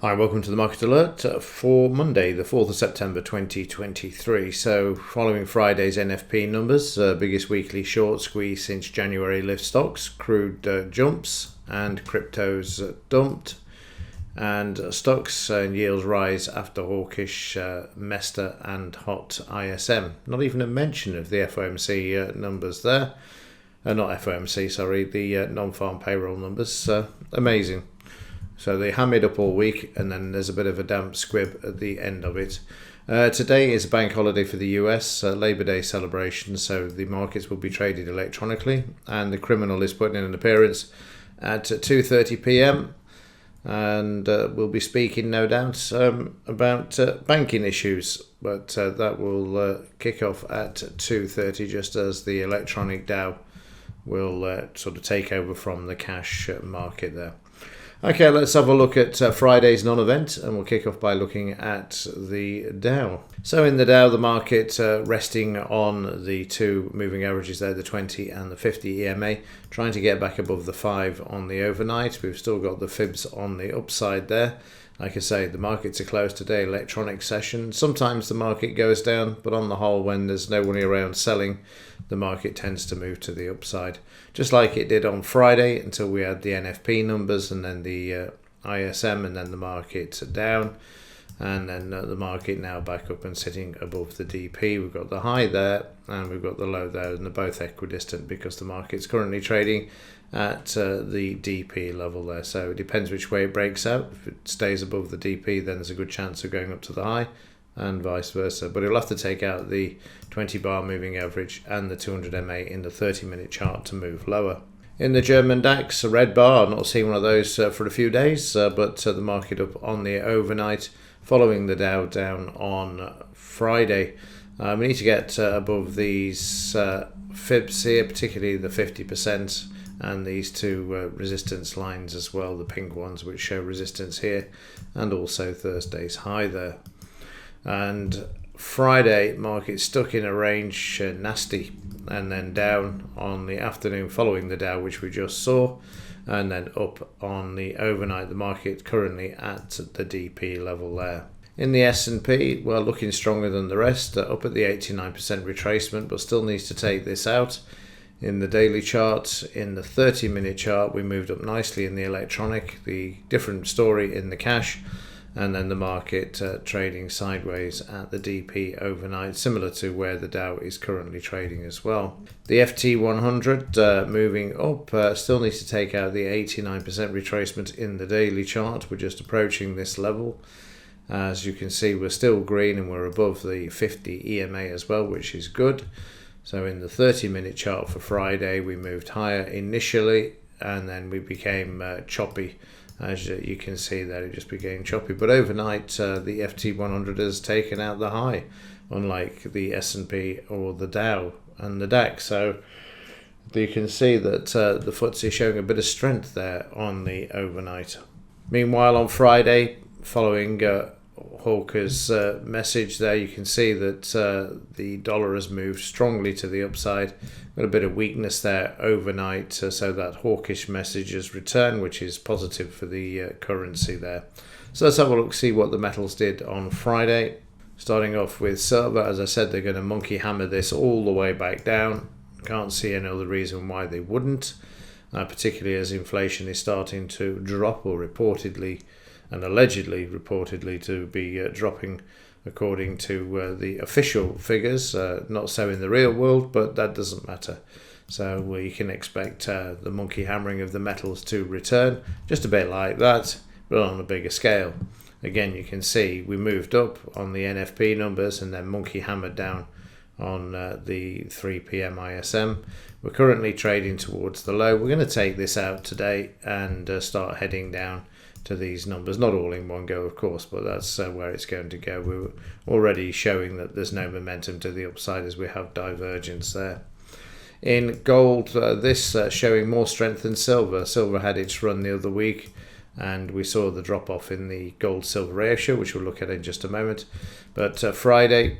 Hi, welcome to the Market Alert for Monday, the 4th of September 2023. So, following Friday's NFP numbers, biggest weekly short squeeze since January lifts stocks, crude jumps, and cryptos dumped. And stocks and yields rise after hawkish Mesta and hot ISM. Not even a mention of the FOMC numbers there. Not FOMC, sorry, the non-farm payroll numbers. Amazing. So they hammered up all week, and then there's a bit of a damp squib at the end of it. Today is a bank holiday for the US, Labor Day celebration, so the markets will be traded electronically, and the criminal is putting in an appearance at 2:30 p.m. and we'll be speaking, no doubt, about banking issues, but that will kick off at 2:30, just as the electronic Dow will sort of take over from the cash market there. Okay, let's have a look at Friday's non-event, and we'll kick off by looking at the Dow. So in the Dow, the market resting on the two moving averages there, the 20 and the 50 EMA, trying to get back above the 5 on the overnight. We've still got the fibs on the upside there. Like I say, the markets are closed today, electronic session. Sometimes the market goes down, but on the whole, when there's nobody around selling, the market tends to move to the upside. Just like it did on Friday until we had the NFP numbers and then the ISM and then the market down. And then the market now back up and sitting above the DP. We've got the high there and we've got the low there, and they're both equidistant because the market's currently trading at the DP level there. So it depends which way it breaks out. If it stays above the DP, then there's a good chance of going up to the high, and vice versa. But it'll have to take out the 20 bar moving average and the 200 MA in the 30-minute chart to move lower. In the German DAX, a red bar, not seen one of those for a few days, but the market up on the overnight, following the Dow down on Friday. We need to get above these fibs here, particularly the 50%, and these two resistance lines as well, the pink ones, which show resistance here, and also Thursday's high there. And Friday, market stuck in a range, nasty, and then down on the afternoon following the Dow, which we just saw, and then up on the overnight, the market currently at the DP level there. In the S&P, well, looking stronger than the rest, up at the 89% retracement, but still needs to take this out. In the daily chart, in the 30-minute chart, we moved up nicely in the electronic, the different story in the cash, and then the market trading sideways at the DP overnight, similar to where the Dow is currently trading as well. The FT100 moving up, still needs to take out the 89% retracement in the daily chart. We're just approaching this level. As you can see, we're still green and we're above the 50 EMA as well, which is good. So in the 30-minute chart for Friday, we moved higher initially, and then we became choppy. As you can see there, it just became choppy. But overnight, the FT100 has taken out the high, unlike the S&P or the Dow and the DAX. So you can see that the FTSE is showing a bit of strength there on the overnight. Meanwhile, on Friday, following Hawker's message there, you can see that the dollar has moved strongly to the upside. Got a bit of weakness there overnight, so that hawkish message has returned, which is positive for the currency there. So let's have a look, see what the metals did on Friday. Starting off with silver, as I said, they're going to monkey hammer this all the way back down. Can't see any other reason why they wouldn't, particularly as inflation is starting to drop, or reportedly and allegedly reportedly to be dropping according to the official figures. Not so in the real world, but that doesn't matter. So you can expect the monkey hammering of the metals to return, just a bit like that, but on a bigger scale. Again, you can see we moved up on the NFP numbers and then monkey hammered down on the 3 p.m. ISM. We're currently trading towards the low. We're going to take this out today and start heading down to these numbers, not all in one go of course, but that's where it's going to go. We're already showing that there's no momentum to the upside as we have divergence there. In gold, this showing more strength than silver. Silver had its run the other week, and we saw the drop off in the gold silver ratio, which we'll look at in just a moment. But Friday,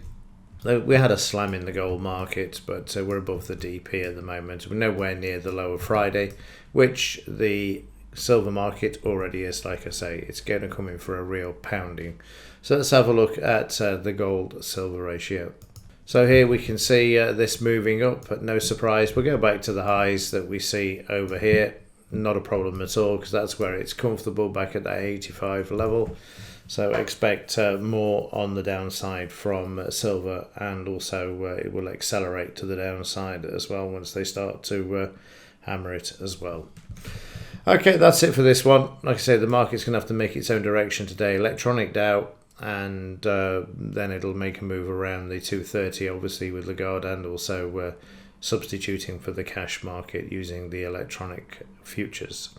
we had a slam in the gold market, but we're above the DP at the moment. We're nowhere near the low of Friday, which the silver market already is, like I say, it's going to come in for a real pounding. So let's have a look at the gold silver ratio. So here we can see this moving up, but no surprise. We'll go back to the highs that we see over here. Not a problem at all, because that's where it's comfortable, back at that 85 level. So expect more on the downside from silver, and also it will accelerate to the downside as well once they start to hammer it as well. Okay, that's it for this one. Like I say, the market's going to have to make its own direction today. Electronic doubt, and then it'll make a move around the 230, obviously, with Lagarde, and also substituting for the cash market using the electronic futures.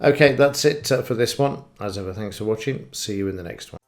Okay, that's it for this one. As ever, thanks for watching. See you in the next one.